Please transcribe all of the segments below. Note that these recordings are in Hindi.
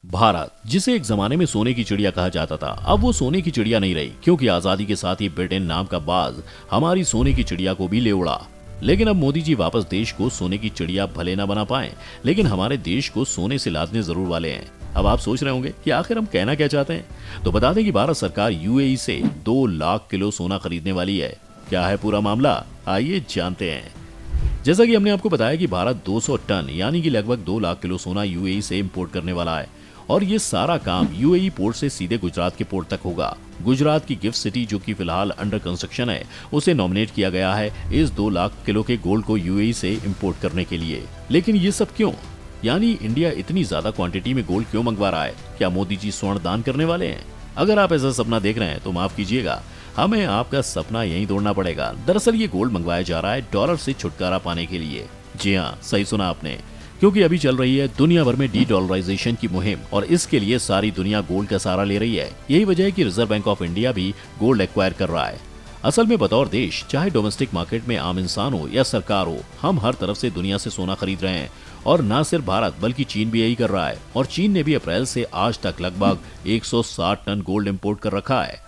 भारत, जिसे एक जमाने में सोने की चिड़िया कहा जाता था, अब वो सोने की चिड़िया नहीं रही, क्योंकि आजादी के साथ ही ब्रिटेन नाम का बाज हमारी सोने की चिड़िया को भी ले उड़ा। लेकिन अब मोदी जी वापस देश को सोने की चिड़िया भले ना बना पाए, लेकिन हमारे देश को सोने से लादने जरूर वाले हैं। अब आप सोच रहे होंगे कि आखिर हम कहना क्या चाहते हैं, तो बता दें कि भारत सरकार यूएई से 2 लाख किलो सोना खरीदने वाली है। क्या है पूरा मामला, आइए जानते हैं। जैसा कि हमने आपको बताया कि भारत 200 टन यानी कि लगभग 2 लाख किलो सोना यूएई से इंपोर्ट करने वाला है, और ये सारा काम यूएई पोर्ट से सीधे गुजरात के पोर्ट तक होगा। गुजरात की गिफ्ट सिटी, जो कि फिलहाल अंडर कंस्ट्रक्शन है, उसे नॉमिनेट किया गया है इस 2 लाख किलो के गोल्ड को यूएई से इंपोर्ट करने के लिए। लेकिन ये सब क्यों, यानी इंडिया इतनी ज्यादा क्वांटिटी में गोल्ड क्यों मंगवा रहा है? क्या मोदी जी स्वर्ण दान करने वाले हैं? अगर आप ऐसा सपना देख रहे हैं तो माफ कीजिएगा, हमें आपका सपना यहीं तोड़ना पड़ेगा। दरअसल ये गोल्ड मंगवाया जा रहा है डॉलर से छुटकारा पाने के लिए। जी हाँ, सही सुना आपने, क्योंकि अभी चल रही है दुनिया भर में डी-डॉलराइजेशन की मुहिम, और इसके लिए सारी दुनिया गोल्ड का सहारा ले रही है। यही वजह है कि रिजर्व बैंक ऑफ इंडिया भी गोल्ड एक्वायर कर रहा है। असल में बतौर देश, चाहे डोमेस्टिक मार्केट में आम इंसान हो या सरकार हो, हम हर तरफ से दुनिया से सोना खरीद रहे हैं। और न सिर्फ भारत बल्कि चीन भी यही कर रहा है, और चीन ने भी अप्रैल से आज तक लगभग 160 टन गोल्ड इंपोर्ट कर रखा है।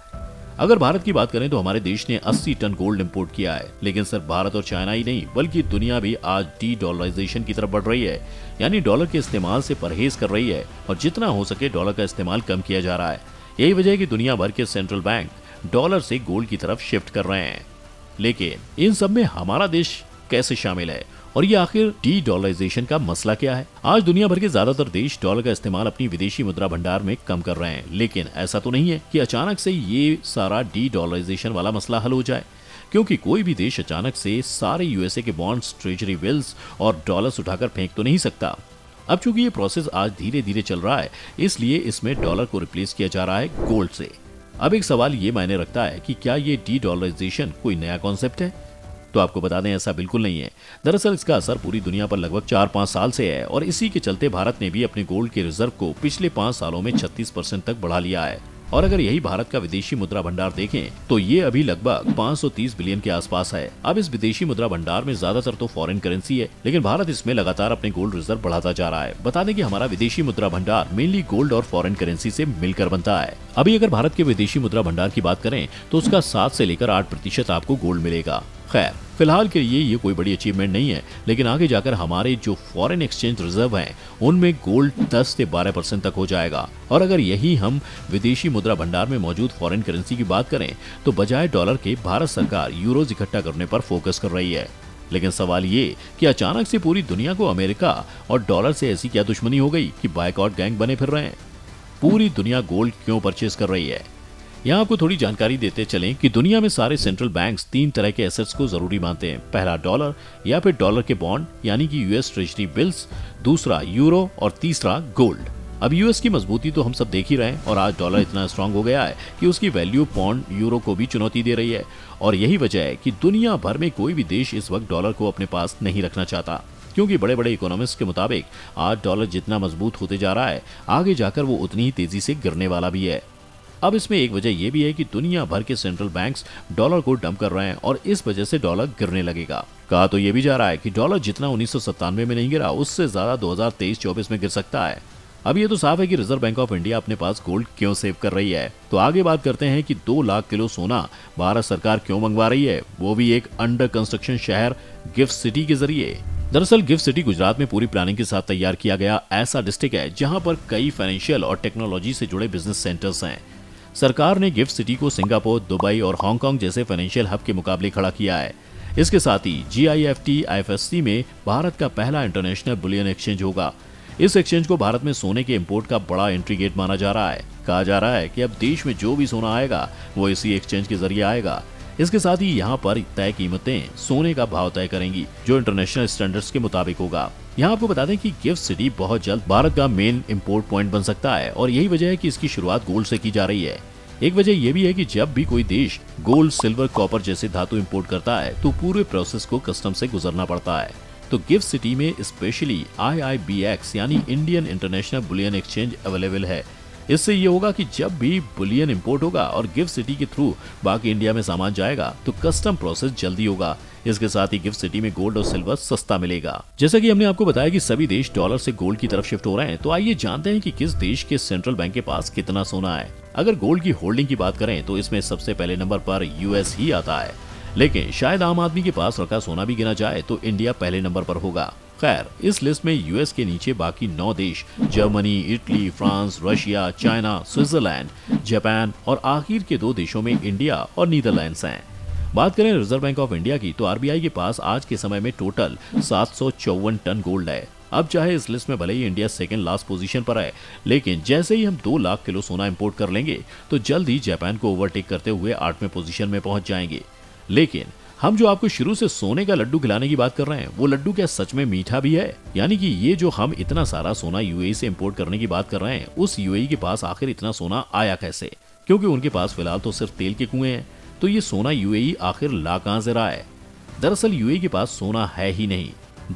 अगर भारत की बात करें तो हमारे देश ने 80 टन गोल्ड इंपोर्ट किया है। लेकिन सिर्फ भारत और चाइना ही नहीं, बल्कि दुनिया भी आज डी-डॉलराइजेशन की तरफ बढ़ रही है, यानी डॉलर के इस्तेमाल से परहेज कर रही है, और जितना हो सके डॉलर का इस्तेमाल कम किया जा रहा है। यही वजह है कि दुनिया भर के सेंट्रल बैंक डॉलर से गोल्ड की तरफ शिफ्ट कर रहे हैं। लेकिन इन सब में हमारा देश कैसे शामिल है, और ये आखिर डी-डॉलराइजेशन का मसला क्या है? आज दुनिया भर के ज्यादातर देश डॉलर का इस्तेमाल अपनी विदेशी मुद्रा भंडार में कम कर रहे हैं, लेकिन ऐसा तो नहीं है कि अचानक से ये सारा डी-डॉलराइजेशन वाला मसला हल हो जाए, क्योंकि कोई भी देश अचानक से सारे यूएसए के बॉन्ड्स, ट्रेजरी बिल्स और डॉलर्स उठाकर फेंक तो नहीं सकता। अब चूंकि ये प्रोसेस आज धीरे धीरे चल रहा है, इसलिए इसमें डॉलर को रिप्लेस किया जा रहा है गोल्ड से। अब एक सवाल ये मायने रखता है कि क्या ये डी-डॉलराइजेशन कोई नया कॉन्सेप्ट है? तो आपको बता दें, ऐसा बिल्कुल नहीं है। दरअसल इसका असर पूरी दुनिया पर लगभग 4-5 साल से है, और इसी के चलते भारत ने भी अपने गोल्ड के रिजर्व को पिछले 5 सालों में 36% तक बढ़ा लिया है। और अगर यही भारत का विदेशी मुद्रा भंडार देखें तो ये अभी लगभग 530 बिलियन के आसपास है। अब इस विदेशी मुद्रा भंडार में ज्यादातर तो फॉरेन करेंसी है, लेकिन भारत इसमें लगातार अपने गोल्ड रिजर्व बढ़ाता जा रहा है। बता दें कि हमारा विदेशी मुद्रा भंडार मेनली गोल्ड और फॉरेन करेंसी से मिलकर बनता है। अभी अगर भारत के विदेशी मुद्रा भंडार की बात करें तो उसका 7 से लेकर 8% आपको गोल्ड मिलेगा। खैर, फिलहाल के लिए ये कोई बड़ी अचीवमेंट नहीं है, लेकिन आगे जाकर हमारे जो फॉरेन एक्सचेंज रिजर्व हैं, उनमें गोल्ड 10 से 12% तक हो जाएगा। और अगर यही हम विदेशी मुद्रा भंडार में मौजूद फॉरेन करेंसी की बात करें तो बजाय डॉलर के भारत सरकार यूरोज इकट्ठा करने पर फोकस कर रही है। लेकिन सवाल ये कि अचानक से पूरी दुनिया को अमेरिका और डॉलर से ऐसी क्या दुश्मनी हो गई कि बायकॉट गैंग बने फिर रहे हैं? पूरी दुनिया गोल्ड क्यों परचेज कर रही है? यहाँ आपको थोड़ी जानकारी देते चलें कि दुनिया में सारे सेंट्रल बैंक्स 3 तरह के एसेट्स को जरूरी मानते हैं। पहला डॉलर या फिर डॉलर के बॉन्ड यानी कि यूएस ट्रेजरी बिल्स, दूसरा यूरो और तीसरा गोल्ड। अब यूएस की मजबूती तो हम सब देख ही रहे हैं, और आज डॉलर इतना स्ट्रांग हो गया है कि उसकी वैल्यू पौंड यूरो को भी चुनौती दे रही है। और यही वजह है कि दुनिया भर में कोई भी देश इस वक्त डॉलर को अपने पास नहीं रखना चाहता, क्योंकि बड़े बड़े इकोनॉमिस्ट के मुताबिक आज डॉलर जितना मजबूत होते जा रहा है, आगे जाकर वो उतनी ही तेजी से गिरने वाला भी है। अब इसमें एक वजह यह भी है कि दुनिया भर के सेंट्रल बैंक्स डॉलर को डंप कर रहे हैं, और इस वजह से डॉलर गिरने लगेगा। कहा तो यह भी जा रहा है कि डॉलर जितना 1997 में नहीं गिरा, उससे ज्यादा 2023-24 में गिर सकता है। अब ये तो साफ है कि रिजर्व बैंक ऑफ इंडिया अपने पास गोल्ड क्यों सेव कर रही है। तो आगे बात करते हैं कि 2 लाख किलो सोना भारत सरकार क्यों मंगवा रही है, वो भी एक अंडर कंस्ट्रक्शन शहर गिफ्ट सिटी के जरिए। दरअसल गिफ्ट सिटी गुजरात में पूरी प्लानिंग के साथ तैयार किया गया ऐसा डिस्ट्रिक्ट है जहां पर कई फाइनेंशियल और टेक्नोलॉजी से जुड़े बिजनेस सेंटर्स हैं। सरकार ने गिफ्ट सिटी को सिंगापुर, दुबई और हांगकांग जैसे फाइनेंशियल हब के मुकाबले खड़ा किया है। इसके साथ ही GIFT IFSC में भारत का पहला इंटरनेशनल बुलियन एक्सचेंज होगा। इस एक्सचेंज को भारत में सोने के इंपोर्ट का बड़ा एंट्री गेट माना जा रहा है। कहा जा रहा है कि अब देश में जो भी सोना आएगा वो इसी एक्सचेंज के जरिए आएगा। इसके साथ ही यहाँ पर तय कीमतें सोने का भाव तय करेंगी, जो इंटरनेशनल स्टैंडर्ड्स के मुताबिक होगा। यहाँ आपको बता दें कि गिफ्ट सिटी बहुत जल्द भारत का मेन इंपोर्ट पॉइंट बन सकता है, और यही वजह है कि इसकी शुरुआत गोल्ड से की जा रही है। एक वजह यह भी है कि जब भी कोई देश गोल्ड, सिल्वर, कॉपर जैसे धातु इंपोर्ट करता है तो पूरे प्रोसेस को कस्टम से गुजरना पड़ता है। तो गिफ्ट सिटी में स्पेशली IIBX यानी Indian international bullion exchange available है। इससे ये होगा कि जब भी बुलियन इंपोर्ट होगा और गिफ्ट सिटी के थ्रू बाकी इंडिया में सामान जाएगा तो कस्टम प्रोसेस जल्दी होगा। इसके साथ ही गिफ्ट सिटी में गोल्ड और सिल्वर सस्ता मिलेगा। जैसा कि हमने आपको बताया कि सभी देश डॉलर से गोल्ड की तरफ शिफ्ट हो रहे हैं, तो आइए जानते हैं कि किस देश के सेंट्रल बैंक के पास कितना सोना है। अगर गोल्ड की होल्डिंग की बात करें तो इसमें सबसे पहले नंबर पर यूएस ही आता है, लेकिन शायद आम आदमी के पास रखा सोना भी गिना जाए तो इंडिया पहले नंबर पर होगा। खैर, इस लिस्ट में यूएस के नीचे बाकी 9 देश Germany, Italy, France, Russia, China, Switzerland, Japan और आखिर के 2 देशों में इंडिया और नीदरलैंड्स हैं। बात करें रिजर्व बैंक ऑफ इंडिया की तो आरबीआई के पास आज के समय में टोटल 754 टन गोल्ड है। अब चाहे इस लिस्ट में भले ही इंडिया सेकंड लास्ट पोजीशन पर है, लेकिन जैसे ही हम 2 लाख किलो सोना इंपोर्ट कर लेंगे तो जल्द ही जापान को ओवरटेक करते हुए 8वें पोजीशन में पहुंच जाएंगे। लेकिन हम जो आपको शुरू से सोने का लड्डू खिलाने की बात कर रहे हैं, वो लड्डू क्या सच में मीठा भी है? यानी कि ये जो हम इतना सारा सोना यूएई से इंपोर्ट करने की बात कर रहे हैं, उस यूएई के पास आखिर इतना सोना आया कैसे? क्योंकि उनके पास फिलहाल तो सिर्फ तेल के कुएं हैं, तो ये सोना यूएई आखिर ला कहां से रहा है? दरअसल यूएई के पास सोना है ही नहीं।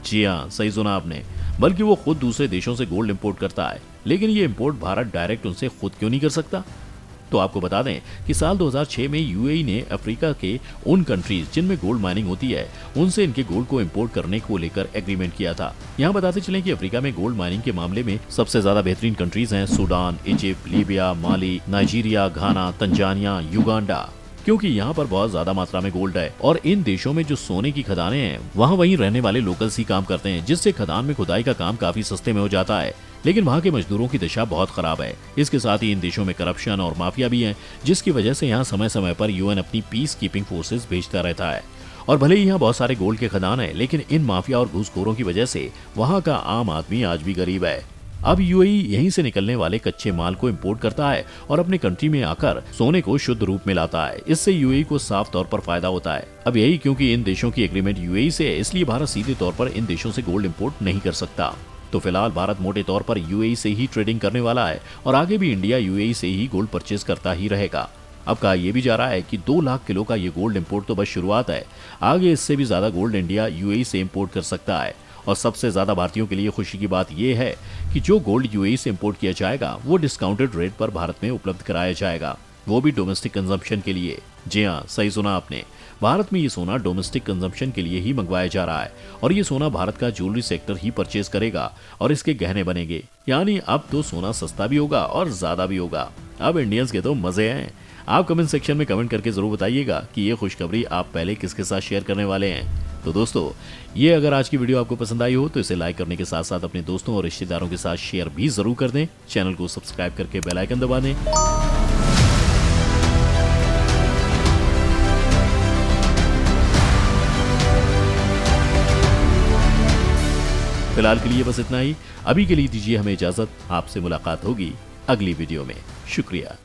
जी हाँ, सही सुना आपने, बल्कि वो खुद दूसरे देशों से गोल्ड इंपोर्ट करता है। लेकिन ये इंपोर्ट भारत डायरेक्ट उनसे खुद क्यों नहीं कर सकता? तो आपको बता दें कि साल 2006 में यूएई ने अफ्रीका के उन कंट्रीज जिनमें गोल्ड माइनिंग होती है, उनसे इनके गोल्ड को इंपोर्ट करने को लेकर एग्रीमेंट किया था। यहाँ बताते चलें कि अफ्रीका में गोल्ड माइनिंग के मामले में सबसे ज्यादा बेहतरीन कंट्रीज हैं सूडान, इजिप्ट, लीबिया, माली, नाइजीरिया, घाना, तंजानिया, युगांडा, क्योंकि यहाँ पर बहुत ज्यादा मात्रा में गोल्ड है। और इन देशों में जो सोने की खदानें हैं, वहाँ वहीं रहने वाले लोकल्स ही काम करते हैं, जिससे खदान में खुदाई का काम काफी सस्ते में हो जाता है। लेकिन वहाँ के मजदूरों की दशा बहुत खराब है। इसके साथ ही इन देशों में करप्शन और माफिया भी है, जिसकी वजह से यहाँ समय समय पर यूएन अपनी पीस कीपिंग फोर्सेस भेजता रहता है। और भले ही यहाँ बहुत सारे गोल्ड के खदान है, लेकिन इन माफिया और घूसखोरों की वजह से वहाँ का आम आदमी आज भी गरीब है। अब यूएई यहीं से निकलने वाले कच्चे माल को इंपोर्ट करता है और अपने कंट्री में आकर सोने को शुद्ध रूप में लाता है। इससे यूएई को साफ तौर पर फायदा होता है। अब यही क्योंकि इन देशों की एग्रीमेंट यूएई से है, इसलिए भारत सीधे तौर पर इन देशों से गोल्ड इंपोर्ट नहीं कर सकता। तो फिलहाल भारत मोटे तौर पर यूएई से ही ट्रेडिंग करने वाला है और आगे भी इंडिया यूएई से ही गोल्ड परचेज करता ही रहेगा। अब कहा यह भी जा रहा है कि 2 लाख किलो का ये गोल्ड इंपोर्ट तो बस शुरुआत है, आगे इससे भी ज्यादा गोल्ड इंडिया यूएई से इंपोर्ट कर सकता है। और सबसे ज्यादा भारतीयों के लिए खुशी की बात यह है कि जो गोल्ड यूएई से इंपोर्ट किया जाएगा वो डिस्काउंटेड रेट पर भारत में उपलब्ध कराया जाएगा, वो भी डोमेस्टिक कंजम्पशन के लिए। जी हाँ, सही सुना आपने, भारत में ये सोना डोमेस्टिक कंजम्पशन के लिए ही मंगवाया जा रहा है और ये सोना भारत का ज्वेलरी सेक्टर ही परचेज करेगा और इसके गहने बनेंगे। यानी अब तो सोना सस्ता भी होगा और ज्यादा भी होगा। अब इंडियंस के तो मजे हैं। आप कमेंट सेक्शन में कमेंट करके जरूर बताइएगा कि ये खुशखबरी आप पहले किसके साथ शेयर करने वाले हैं। तो दोस्तों, ये अगर आज की वीडियो आपको पसंद आई हो तो इसे लाइक करने के साथ साथ अपने दोस्तों और रिश्तेदारों के साथ शेयर भी जरूर कर दें। चैनल को सब्सक्राइब करके बेल आइकन दबा दें। फिलहाल के लिए बस इतना ही। अभी के लिए दीजिए हमें इजाजत। आपसे मुलाकात होगी अगली वीडियो में। शुक्रिया।